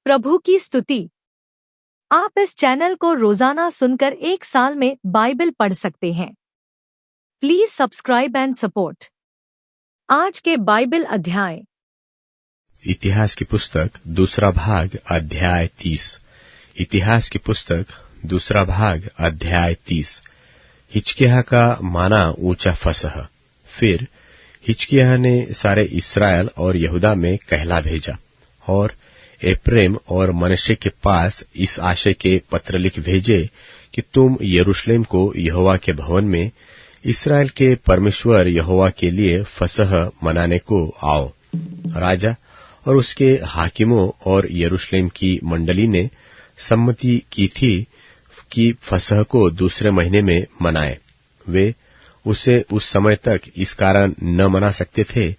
प्रभु की स्तुति। आप इस चैनल को रोजाना सुनकर एक साल में बाइबल पढ़ सकते हैं। Please subscribe and support. आज के बाइबल अध्याय। इतिहास की पुस्तक दूसरा भाग अध्याय 30। इतिहास की पुस्तक दूसरा भाग अध्याय 30। हिजकिय्याह का माना ऊंचा फसह। फिर हिजकिय्याह ने सारे इस्राएल और यहूदा में कहला भेजा और एप्रैम और मनश्शे के पास इस आशय के पत्र लिख भेजे कि तुम यरूशलेम को यहोवा के भवन में इस्राएल के परमेश्वर यहोवा के लिए फसह मनाने को आओ। राजा और उसके हाकिमों और यरूशलेम की मंडली ने सम्मति की थी कि फसह को दूसरे महीने में मनाए। वे उसे उस समय तक इस कारण न मना सकते थे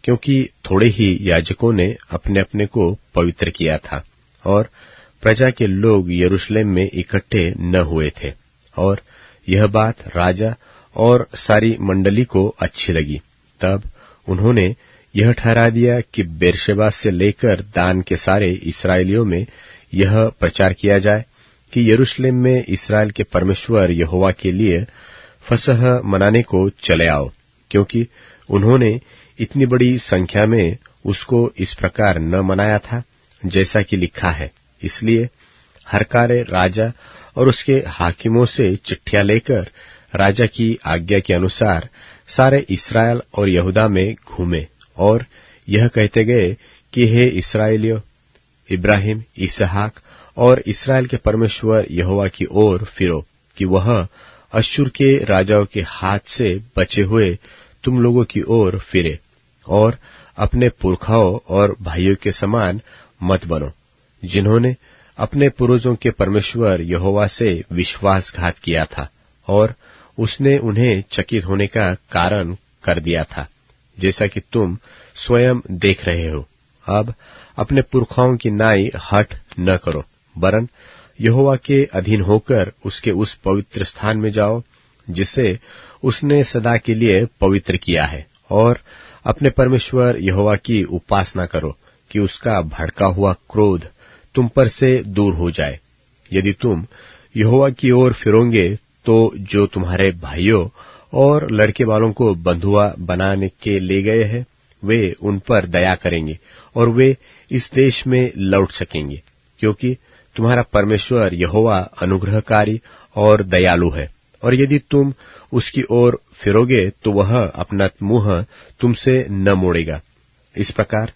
क्योंकि थोड़े ही याजकों ने अपने अपने को पवित्र किया था और प्रजा के लोग यरूशलेम में इकट्ठे न हुए थे। और यह बात राजा और सारी मंडली को अच्छी लगी। तब उन्होंने यह ठहरा दिया कि बेर्शेबा से लेकर दान के सारे इस्राएलियों में यह प्रचार किया जाए कि यरूशलेम में इस्राएल के परमेश्वर यहोवा के लिए फसह मनाने को चले आओ, क्योंकि उन्होंने इतनी बड़ी संख्या में उसको इस प्रकार न मनाया था जैसा कि लिखा है। इसलिए हरकारे राजा और उसके हाकिमों से चिट्ठियां लेकर राजा की आज्ञा के अनुसार सारे इस्राएल और यहूदा में घूमे और यह कहते गए कि हे इस्राएलियों, इब्राहिम, इसहाक और इस्राएल के परमेश्वर यहोवा की ओर फिरो कि वह अश्शूर के राजाओं के हाथ से बचे हुए तुम लोगों की ओर फिरे और अपने पुरखाओं और भाइयों के समान मत बनो, जिन्होंने अपने पूर्वजों के परमेश्वर यहोवा से विश्वासघात किया था और उसने उन्हें चकित होने का कारण कर दिया था, जैसा कि तुम स्वयं देख रहे हो। अब अपने पुरखाओं की नाई हठ न करो, वरन यहोवा के अधीन होकर उसके उस पवित्र स्थान में जाओ जिसे उसने सदा के लिए पवित्र किया है, और अपने परमेश्वर यहोवा की उपासना करो कि उसका भड़का हुआ क्रोध तुम पर से दूर हो जाए। यदि तुम यहोवा की ओर फिरोगे तो जो तुम्हारे भाइयों और लड़के वालों को बंधुआ बनाने के ले गए हैं, वे उन पर दया करेंगे और वे इस देश में लौट सकेंगे, क्योंकि तुम्हारा परमेश्वर यहोवा अनुग्रहकारी और दयालु है। और यदि तुम उसकी ओर फिरोगे तो वह अपना मुंह तुमसे न मोड़ेगा। इस प्रकार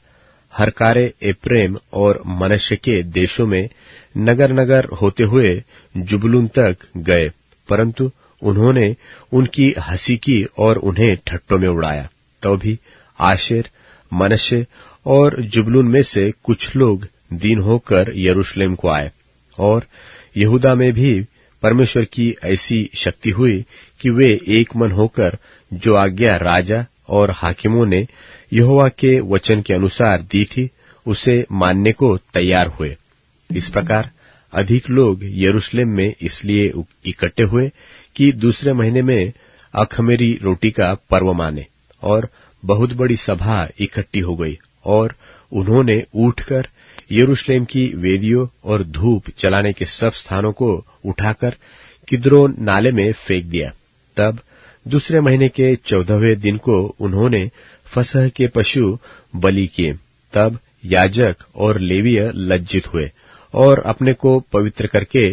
हरकारे एप्रैम और मनश्शे के देशों में नगर नगर होते हुए जुबलून तक गए, परंतु उन्होंने उनकी हंसी की और उन्हें ठट्टों में उड़ाया। तो भी आशेर, मनश्शे और जुबलून में से कुछ लोग दीन होकर यरूशलेम को आए, और यहूदा में भी परमेश्वर की ऐसी शक्ति हुई कि वे एक मन होकर जो आज्ञा राजा और हाकिमों ने यहोवा के वचन के अनुसार दी थी उसे मानने को तैयार हुए। इस प्रकार अधिक लोग यरूशलेम में इसलिए इकट्ठे हुए कि दूसरे महीने में अखमीरी रोटी का पर्व माने, और बहुत बड़ी सभा इकट्ठी हो गई और उन्होंने उठकर यरूशलेम की वेदियों और धूप जलाने के सब स्थानों को उठाकर किद्रोन नाले में फेंक दिया। तब दूसरे महीने के 14वें दिन को उन्होंने फसह के पशु बलि किए। तब याजक और लेवीय लज्जित हुए और अपने को पवित्र करके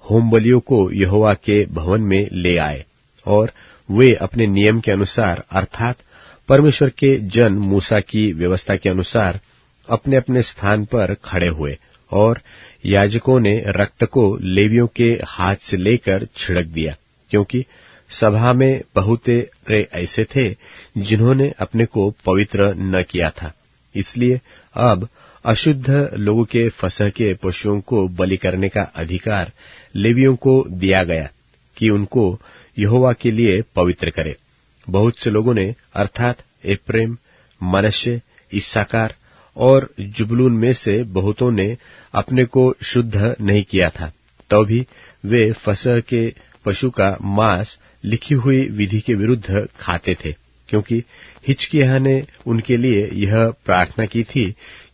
होम बलियों को यहोवा के भवन में ले आए, और वे अपने नियम के अनुसार अर्थात परमेश्वर के जन मूसा की व्यवस्था के अनुसार अपने अपने स्थान पर खड़े हुए, और याजकों ने रक्त को लेवियों के हाथ से लेकर छिड़क दिया, क्योंकि सभा में बहुतेरे ऐसे थे जिन्होंने अपने को पवित्र न किया था। इसलिए अब अशुद्ध लोगों के फसह के पशुओं को बलि करने का अधिकार लेवियों को दिया गया कि उनको यहोवा के लिए पवित्र करे। बहुत से लोगों ने अर्थात एप्रैम, मनश्शे, इस्साकार और जुबलून में से बहुतों ने अपने को शुद्ध नहीं किया था, तो भी वे फसह के पशु का मांस लिखी हुई विधि के विरुद्ध खाते थे, क्योंकि हिजकिय्याह ने उनके लिए यह प्रार्थना की थी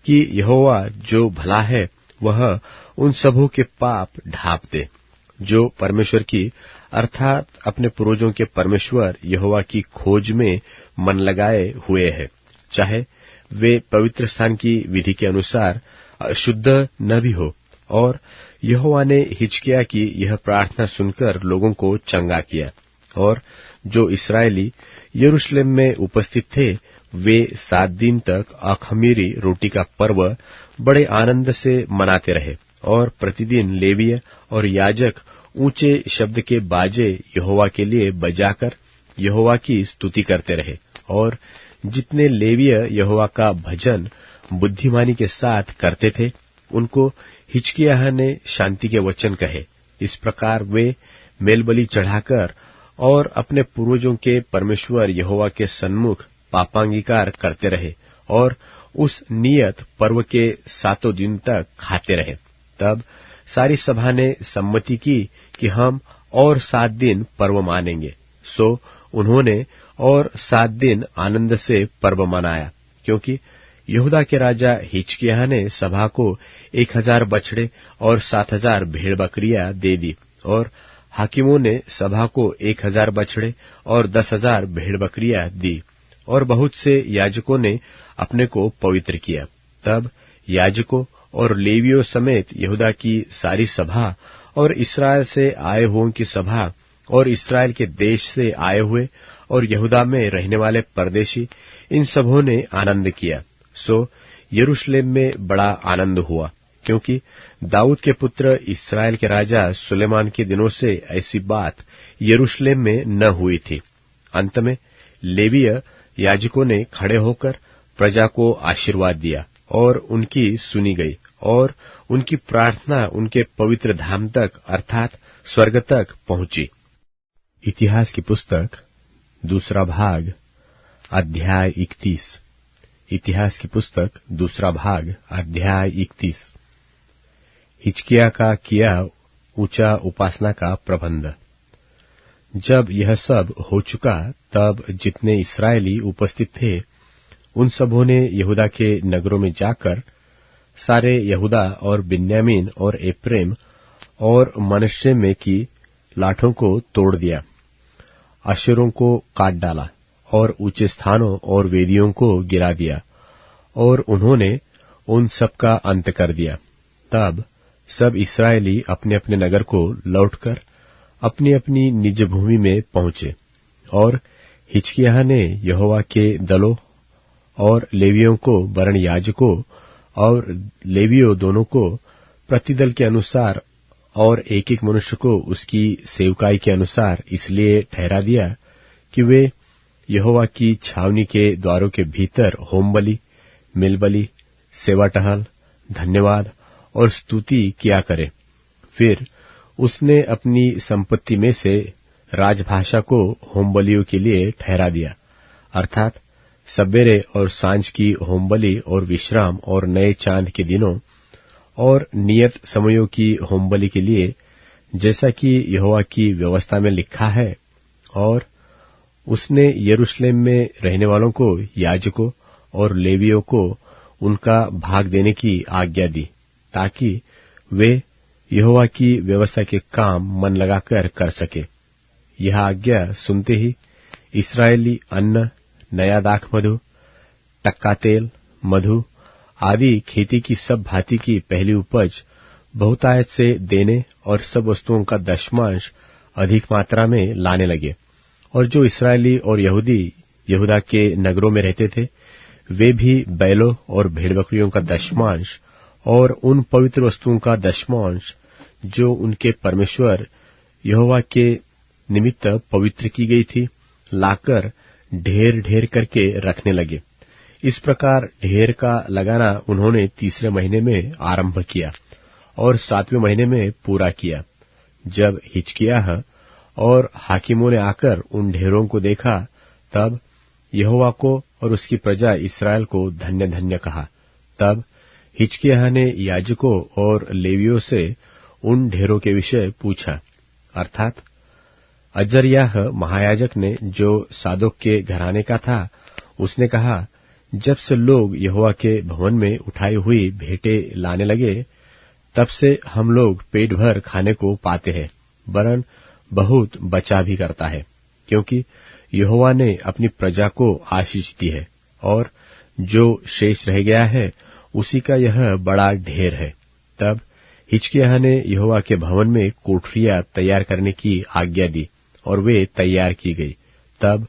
कि यहोवा जो भला है वह उन सबों के पाप ढांप दे जो परमेश्वर की अर्थात अपने पूर्वजों के परमेश्वर यहोवा की खोज में मन लगाए हुए हैं, चाहे वे पवित्र स्थान की विधि के अनुसार शुद्ध न भी हो। और यहोवा ने हिजकिय्याह की यह प्रार्थना सुनकर लोगों को चंगा किया, और जो इस्राएली यरूशलेम में उपस्थित थे वे 7 दिन तक अखमीरी रोटी का पर्व बड़े आनंद से मनाते रहे, और प्रतिदिन लेवीय और याजक ऊंचे शब्द के बाजे यहोवा के लिए बजाकर यहोवा की स्तुति करते रहे। और जितने लेवीय यहोवा का भजन बुद्धिमानी के साथ करते थे उनको हिजकिय्याह ने शांति के वचन कहे। इस प्रकार वे मेलबलि चढ़ाकर और अपने पूर्वजों के परमेश्वर यहोवा के सन्मुख पापांगीकार करते रहे और उस नियत पर्व के 7 दिन तक खाते रहे। तब सारी सभा ने सम्मति की कि हम और 7 दिन पर्व मानेंगे। सो उन्होंने और 7 दिन आनंद से पर्व मनाया, क्योंकि यहूदा के राजा हिजकिय्याह ने सभा को 1000 बछड़े और 7000 भेड़ बकरियां दे दी, और हाकिमों ने सभा को 1000 बछड़े और 10,000 भेड़ बकरियां दी, और बहुत से याजकों ने अपने को पवित्र किया। तब याजकों और लेवियों समेत यहूदा की सारी सभा और इस्राएल से आए हुओं की सभा और इस्राएल के देश से आए हुए और यहूदा में रहने वाले परदेशी, इन सबों ने आनंद किया। सो यरूशलेम में बड़ा आनंद हुआ, क्योंकि दाऊद के पुत्र इस्राएल के राजा सुलेमान के दिनों से ऐसी बात यरूशलेम में न हुई थी। अंत में लेवीय याजकों ने खड़े होकर प्रजा को आशीर्वाद दिया, और उनकी सुनी गई, और उनकी प्रार्थना उनके पवित्र धाम तक अर्थात स्वर्ग तक पहुंची। इतिहास की पुस्तक 2 भाग अध्याय 31। इतिहास की पुस्तक 2 भाग अध्याय 31। हिजकिय्याह का किया ऊंचा उपासना का प्रबंध। जब यह सब हो चुका तब जितने इस्राएली उपस्थित थे उन सबों ने यहूदा के नगरों में जाकर सारे यहूदा और बिन्यामीन और एप्रैम और मनश्शे में की लाठों को तोड़ दिया, आशेरों को काट डाला और ऊंचे स्थानों और वेदियों को गिरा दिया, और उन्होंने उन सब का अंत कर दिया। तब सब इस्राएली अपने अपने नगर को लौटकर अपनी अपनी निज भूमि में पहुंचे, और हिजकिय्याह ने यहोवा के दलों और लेवियों को वरन याजकों और लेवियों दोनों को प्रतिदल के अनुसार और एक एक मनुष्य को उसकी सेवकाई के अनुसार इसलिए ठहरा दिया कि वे यहोवा की छावनी के द्वारों के भीतर होमबलि, मेलबलि, सेवा टहल, धन्यवाद और स्तुति किया करे। फिर उसने अपनी संपत्ति में से राजभाषा को होमबलियों के लिए ठहरा दिया, अर्थात सवेरे और सांझ की होमबलि और विश्राम और नए चांद के दिनों और नियत समयों की होमबलि के लिए, जैसा कि यहोवा की व्यवस्था में लिखा है। और उसने यरूशलेम में रहने वालों को, याजकों और लेवियों को उनका भाग देने की आज्ञा दी, ताकि वे यहोवा की व्यवस्था के काम मन लगाकर कर सके। यह आज्ञा सुनते ही इस्राएली अन्न, नया दाख मधु, टक्का तेल, मधु आदि खेती की सब भांति की पहली उपज बहुतायत से देने और सब वस्तुओं का दशमांश अधिक मात्रा में लाने लगे। और जो इस्राएली और यहूदी यहूदा के नगरों में रहते थे वे भी बैलों और भेड़ बकरियों का दशमांश और उन पवित्र वस्तुओं का दशमांश जो उनके परमेश्वर यहोवा के निमित्त पवित्र की गई थी, लाकर ढेर ढेर करके रखने लगे। इस प्रकार ढेर का लगाना उन्होंने 3 महीने में आरंभ किया और 7वें महीने में पूरा किया। जब हिजकिय्याह और हाकिमों ने आकर उन ढेरों को देखा, तब यहोवा को और उसकी प्रजा इस्राएल को धन्य धन्य कहा। तब हिजकिय्याह ने याजकों और लेवियों से उन ढेरों के विषय पूछा, अर्थात अजर्याह महायाजक ने, जो सादोक के घराने का था, उसने कहा, जब से लोग यहोवा के भवन में उठाई हुई भेंटें लाने लगे, तब से हम लोग पेट भर खाने को पाते हैं, वरन बहुत बचा भी करता है, क्योंकि यहोवा ने अपनी प्रजा को आशीष दी है, और जो शेष रह गया है उसी का यह बड़ा ढेर है। तब हिजकिय्याह ने यहोवा के भवन में कोठरियां तैयार करने की आज्ञा दी, और वे तैयार की गई। तब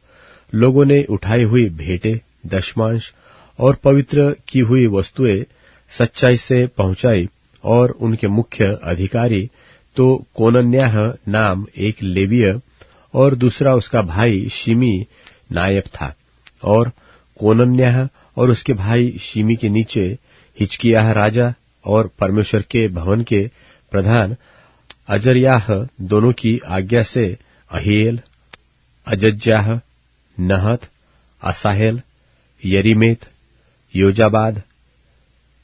लोगों ने उठाई हुई भेंटें, दशमांश और पवित्र की हुई वस्तुएं सच्चाई से पहुंचाई, और उनके मुख्य अधिकारी तो कोनन्याह नाम एक लेवीय और दूसरा उसका भाई शिमी नायब था, और कोनन्याह और उसके भाई शिमी के नीचे हिजकिय्याह राजा और परमेश्वर के भवन के प्रधान अजर्याह दोनों की आज्ञा से अहिएल, अजज्याह, नहत, असाहेल, यरीमेत, योजाबाद,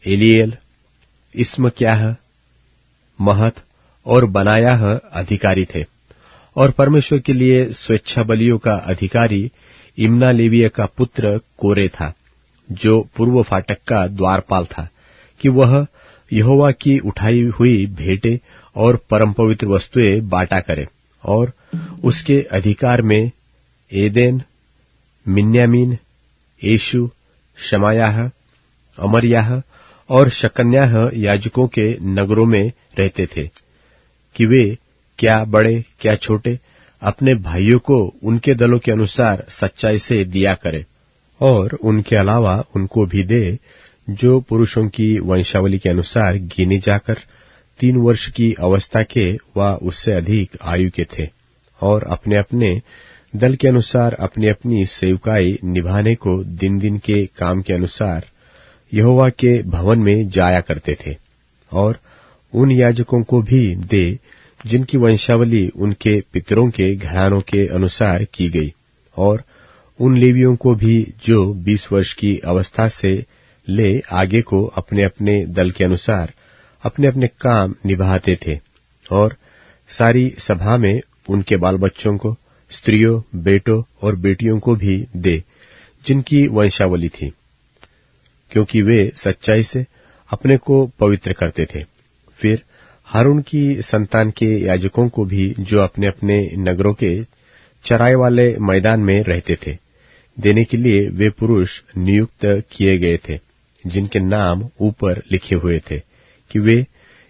एलिएल, इस्मक्याह, महत और बनायाह अधिकारी थे। और परमेश्वर के लिए स्वेच्छा बलियों का अधिकारी इम्ना लेवीय का पुत्र कोरे था, जो पूर्व फाटक का द्वारपाल था, कि वह यहोवा की उठाई हुई भेंटें और परम पवित्र वस्तुएं बांटा करे। और उसके अधिकार में एदेन, मिन्यामीन, येशू, शमायाह, अमरयाह और शकन्याह याजकों के नगरों में रहते थे, कि वे क्या बड़े क्या छोटे अपने भाइयों को उनके दलों के अनुसार सच्चाई से दिया करे, और उनके अलावा उनको भी दे जो पुरुषों की वंशावली के अनुसार गिने जाकर 3 वर्ष की अवस्था के व उससे अधिक आयु के थे, और अपने अपने दल के अनुसार अपनी अपनी सेवकाई निभाने को दिन दिन के काम के अनुसार यहोवा के भवन में जाया करते थे। और उन याजकों को भी दे जिनकी वंशावली उनके पितरों के घरानों के अनुसार की गई, और उन लेवियों को भी जो 20 वर्ष की अवस्था से ले आगे को अपने अपने दल के अनुसार अपने अपने काम निभाते थे। और सारी सभा में उनके बाल बच्चों को, स्त्रियों, बेटों और बेटियों को भी दे जिनकी वंशावली थी, क्योंकि वे सच्चाई से अपने को पवित्र करते थे। फिर हारून की संतान के याजकों को भी, जो अपने अपने नगरों के चराई वाले मैदान में रहते थे, देने के लिए वे पुरुष नियुक्त किए गए थे, जिनके नाम ऊपर लिखे हुए थे, कि वे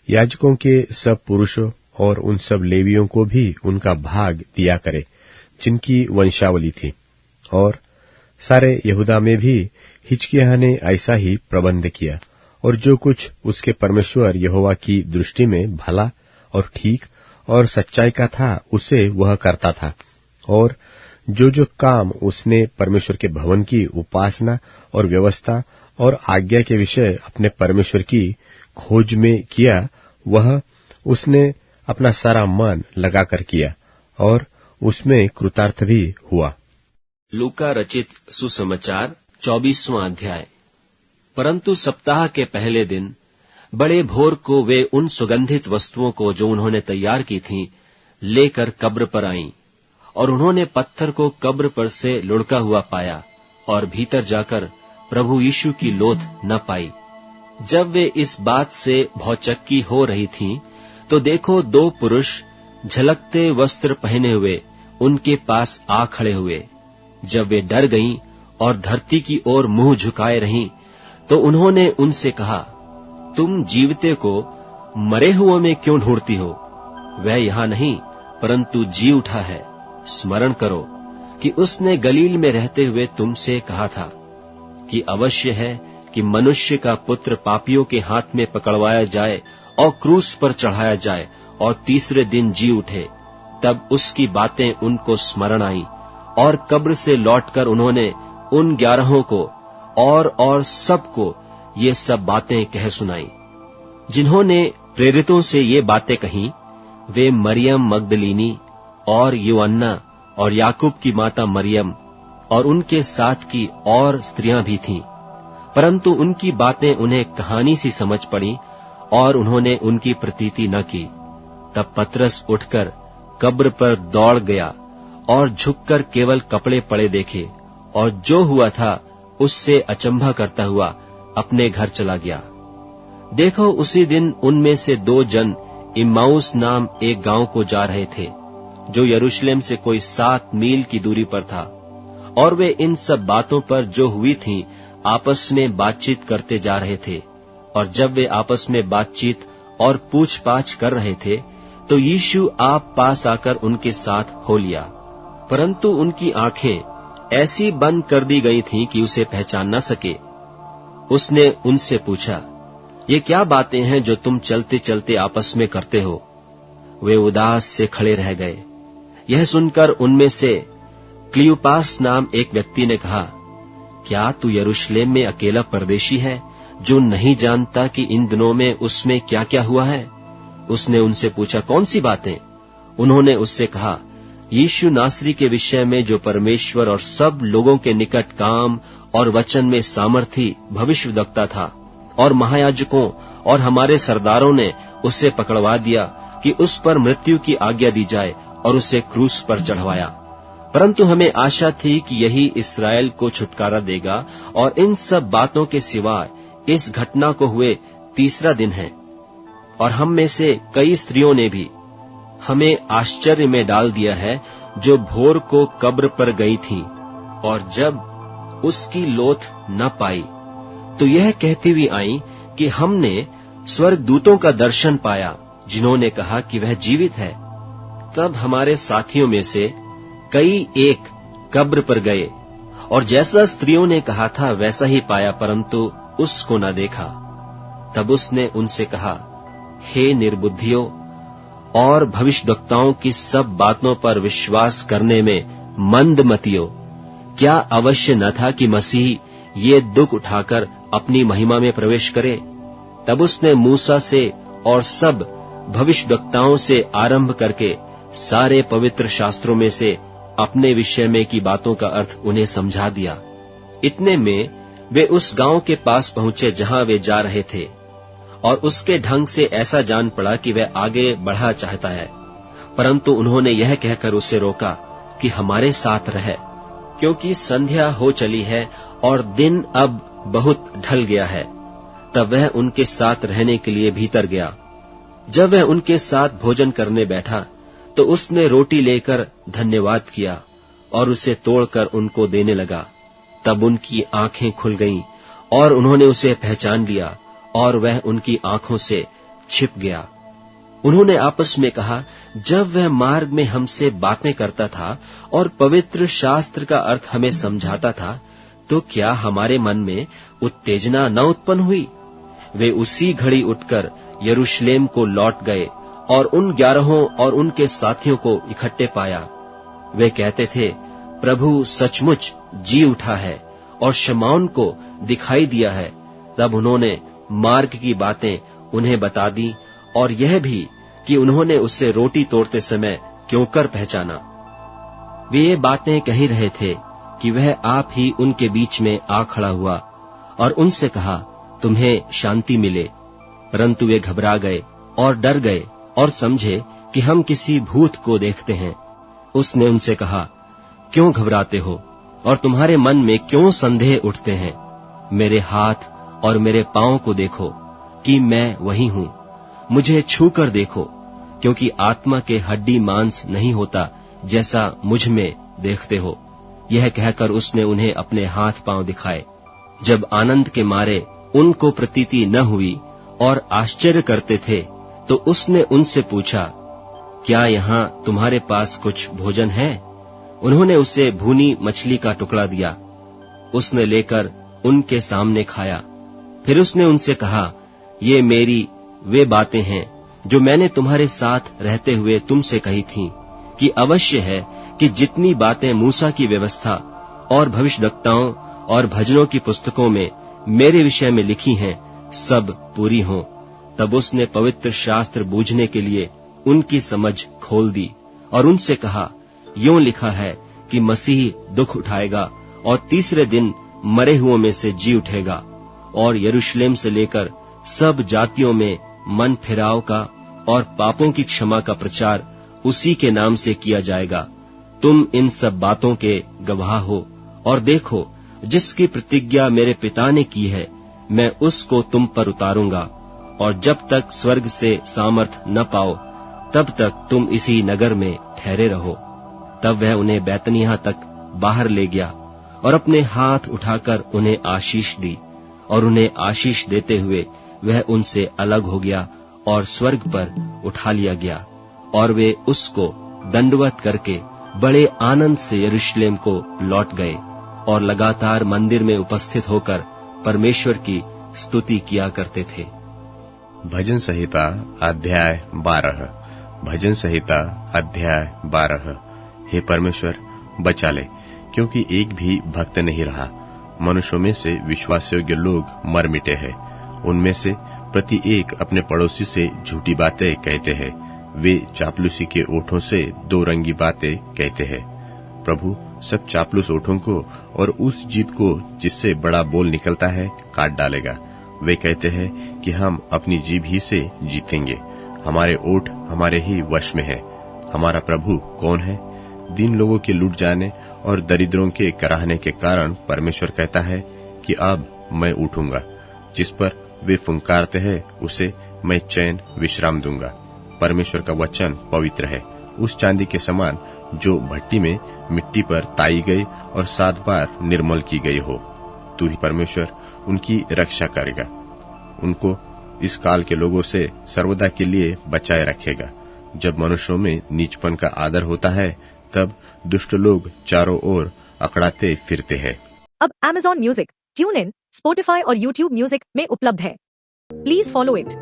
याजकों के सब पुरुषों और उन सब लेवियों को भी उनका भाग दिया करे जिनकी वंशावली थी। और सारे यहूदा में भी हिजकिय्याह ने ऐसा ही प्रबंध किया, और जो कुछ उसके परमेश्वर यहोवा की दृष्टि में भला और ठीक और सच्चाई का था उसे वह करता था। और जो जो काम उसने परमेश्वर के भवन की उपासना और व्यवस्था और आज्ञा के विषय अपने परमेश्वर की खोज में किया, वह उसने अपना सारा मन लगाकर किया, और उसमें कृतार्थ भी हुआ। लूका रचित सुसमाचार 24वां अध्याय। परंतु सप्ताह के पहले दिन बड़े भोर को वे उन सुगंधित वस्तुओं को जो उन्होंने तैयार की थीं लेकर कब्र पर आईं, और उन्होंने पत्थर को कब्र पर से लुढ़का हुआ पाया, और भीतर जाकर प्रभु यीशु की लोथ न पाई। जब वे इस बात से भौचक्की हो रही थीं, तो देखो 2 पुरुष झलकते वस्त्र पहने हुए उनके पास आ खड़े हुए। जब वे डर गईं और धरती की ओर मुंह झुकाए रहीं, तो उन्होंने उनसे कहा, तुम जीवते को मरे हुओं में क्यों ढूंढती हो? वह यहाँ नहीं, परंतु जी उठा है। स्मरण करो कि उसने गलील में रहते हुए तुमसे कहा था कि अवश्य है कि मनुष्य का पुत्र पापियों के हाथ में पकड़वाया जाए और क्रूस पर चढ़ाया जाए और तीसरे दिन जी उठे। तब उसकी बातें उनको स्मरण आई, और कब्र से लौटकर उन्होंने उन 11 को और सबको ये सब बातें कह सुनाई। जिन्होंने प्रेरितों से ये बातें कहीं, वे मरियम मगदलीनी और यूअन्ना और याकूब की माता मरियम और उनके साथ की और स्त्रियां भी थीं। परंतु उनकी बातें उन्हें कहानी सी समझ पड़ी, और उन्होंने उनकी प्रतीति न की। तब पतरस उठकर कब्र पर दौड़ गया और झुककर केवल कपड़े पड़े देखे, और जो हुआ था उससे अचंभा करता हुआ अपने घर चला गया। देखो, उसी दिन उनमें से 2 जन इम्माउस नाम एक गांव को जा रहे थे, जो यरूशलेम से कोई 7 मील की दूरी पर था, और वे इन सब बातों पर जो हुई थीं आपस में बातचीत करते जा रहे थे। और जब वे आपस में बातचीत और पूछपाछ कर रहे थे, तो यीशु आप पास आकर उनके साथ हो लिया, परंतु उनकी आंखें ऐसी बंद कर दी गई थीं कि उसे पहचान न सके। उसने उनसे पूछा, ये क्या बातें हैं जो तुम चलते चलते आपस में करते हो? वे उदास से खड़े रह गए। यह सुनकर उनमें से क्लियोपास नाम एक व्यक्ति ने कहा, क्या तू यरूशलेम में अकेला परदेशी है, जो नहीं जानता कि इन दिनों में उसमें क्या क्या हुआ है? उसने उनसे पूछा, कौन सी बातें? उन्होंने उससे कहा, यीशु नासरी के विषय में जो परमेश्वर और सब लोगों के निकट काम और वचन में सामर्थी भविष्यवक्ता था, और महायाजकों और हमारे सरदारों ने उसे पकड़वा दिया कि उस पर मृत्यु की आज्ञा दी जाए और उसे क्रूस पर चढ़वाया। परंतु हमें आशा थी कि यही इस्राएल को छुटकारा देगा, और इन सब बातों के सिवाय इस घटना को हुए 3रा दिन है। और हम में से कई स्त्रियों ने भी हमें आश्चर्य में डाल दिया है, जो भोर को कब्र पर गई थीं, और जब उसकी लोथ न पाई तो यह कहती हुई आई कि हमने स्वर्गदूतों का दर्शन पाया, जिन्होंने कहा कि वह जीवित है। तब हमारे साथियों में से कई एक कब्र पर गए, और जैसा स्त्रियों ने कहा था वैसा ही पाया, परंतु उसको न देखा। तब उसने उनसे कहा, हे निर्बुद्धियों और भविष्यद्वक्ताओं की सब बातों पर विश्वास करने में मंदमतियों, क्या अवश्य न था कि मसीह ये दुख उठाकर अपनी महिमा में प्रवेश करे? तब उसने मूसा से और सब भविष्यद्वक्ताओं से आरंभ करके सारे पवित्र शास्त्रों में से अपने विषय में की बातों का अर्थ उन्हें समझा दिया। इतने में वे उस गांव के पास पहुंचे जहां वे जा रहे थे, और उसके ढंग से ऐसा जान पड़ा कि वह आगे बढ़ा चाहता है, परंतु उन्होंने यह कहकर उसे रोका कि हमारे साथ रह, क्योंकि संध्या हो चली है और दिन अब बहुत ढल गया है। तब वह उनके साथ रहने के लिए भीतर गया। जब वह उनके साथ भोजन करने बैठा, तो उसने रोटी लेकर धन्यवाद किया और उसे तोड़कर उनको देने लगा। तब उनकी आंखें खुल गईं और उन्होंने उसे पहचान लिया, और वह उनकी आंखों से छिप गया। उन्होंने आपस में कहा, जब वह मार्ग में हमसे बातें करता था और पवित्र शास्त्र का अर्थ हमें समझाता था, तो क्या हमारे मन में उत्तेजना न उत्पन्न हुई? वे उसी घड़ी उठकर यरूशलेम को लौट गए और उन 11 और उनके साथियों को इकट्ठे पाया। वे कहते थे, प्रभु सचमुच जी उठा है और शमौन को दिखाई दिया है। तब उन्होंने मार्ग की बातें उन्हें बता दी, और यह भी कि उन्होंने उससे रोटी तोड़ते समय क्यों कर पहचाना। वे ये बातें कह ही रहे थे कि वह आप ही उनके बीच में आ खड़ा हुआ और उनसे कहा, तुम्हें शांति मिले। परंतु वे घबरा गए और डर गए और समझे कि हम किसी भूत को देखते हैं। उसने उनसे कहा, क्यों घबराते हो और तुम्हारे मन में क्यों संदेह उठते हैं? मेरे हाथ और मेरे पांव को देखो कि मैं वही हूं। मुझे छू कर देखो, क्योंकि आत्मा के हड्डी मांस नहीं होता जैसा मुझ में देखते हो। यह कहकर उसने उन्हें अपने हाथ पांव दिखाए। जब आनंद के मारे उनको प्रतीति न हुई और आश्चर्य करते थे, तो उसने उनसे पूछा, क्या यहाँ तुम्हारे पास कुछ भोजन है? उन्होंने उसे भूनी मछली का टुकड़ा दिया। उसने लेकर उनके सामने खाया। फिर उसने उनसे कहा, ये मेरी वे बातें हैं जो मैंने तुम्हारे साथ रहते हुए तुमसे कही थीं, कि अवश्य है कि जितनी बातें मूसा की व्यवस्था और भविष्यद्वक्ताओं और भजनों की पुस्तकों में मेरे विषय में लिखी हैं, सब पूरी हों। तब उसने पवित्र शास्त्र बूझने के लिए उनकी समझ खोल दी और उनसे कहा, यों लिखा है कि मसीह दुख उठाएगा और 3रे दिन मरे हुओं में से जी उठेगा, और यरूशलेम से लेकर सब जातियों में मन फिराव का और पापों की क्षमा का प्रचार उसी के नाम से किया जाएगा। तुम इन सब बातों के गवाह हो, और देखो, जिसकी प्रतिज्ञा मेरे पिता ने की है, मैं उसको तुम पर उतारूंगा, और जब तक स्वर्ग से सामर्थ न पाओ तब तक तुम इसी नगर में ठहरे रहो। तब वह उन्हें बैतनिय्याह तक बाहर ले गया और अपने हाथ उठाकर उन्हें आशीष दी, और उन्हें आशीष देते हुए वह उनसे अलग हो गया और स्वर्ग पर उठा लिया गया। और वे उसको दंडवत करके बड़े आनंद से यरूशलेम को लौट गए और लगातार मंदिर में उपस्थित होकर परमेश्वर की स्तुति किया करते थे। भजन संहिता अध्याय 12। भजन संहिता अध्याय 12। हे परमेश्वर, बचा ले, क्योंकि एक भी भक्त नहीं रहा। मनुष्यों में से विश्वास योग्य लोग मर मिटे हैं। उनमें से प्रति एक अपने पड़ोसी से झूठी बातें कहते हैं। वे चापलूसी के ओठों से दो रंगी बातें कहते हैं। प्रभु सब चापलूस ओठों को और उस जीभ को जिससे बड़ा बोल निकलता है काट डालेगा। वे कहते हैं कि हम अपनी जीभ ही से जीतेंगे, हमारे ओठ हमारे ही वश में है। हमारा प्रभु कौन है? दीन लोगों के लूट जाने और दरिद्रों के कराहने के कारण परमेश्वर कहता है कि अब मैं उठूंगा। जिस पर वे फुंकारते हैं उसे मैं चैन विश्राम दूंगा। परमेश्वर का वचन पवित्र है, उस चांदी के समान जो भट्टी में मिट्टी पर ताई गई और 7 बार निर्मल की गई हो। तू ही परमेश्वर उनकी रक्षा करेगा, उनको इस काल के लोगों से सर्वदा के लिए बचाए रखेगा। जब मनुष्यों में नीचपन का आदर होता है तब दुष्ट लोग चारों ओर अकड़ाते फिरते हैं। अब Amazon music, tune in, Spotify और YouTube म्यूजिक में उपलब्ध है। Please follow it.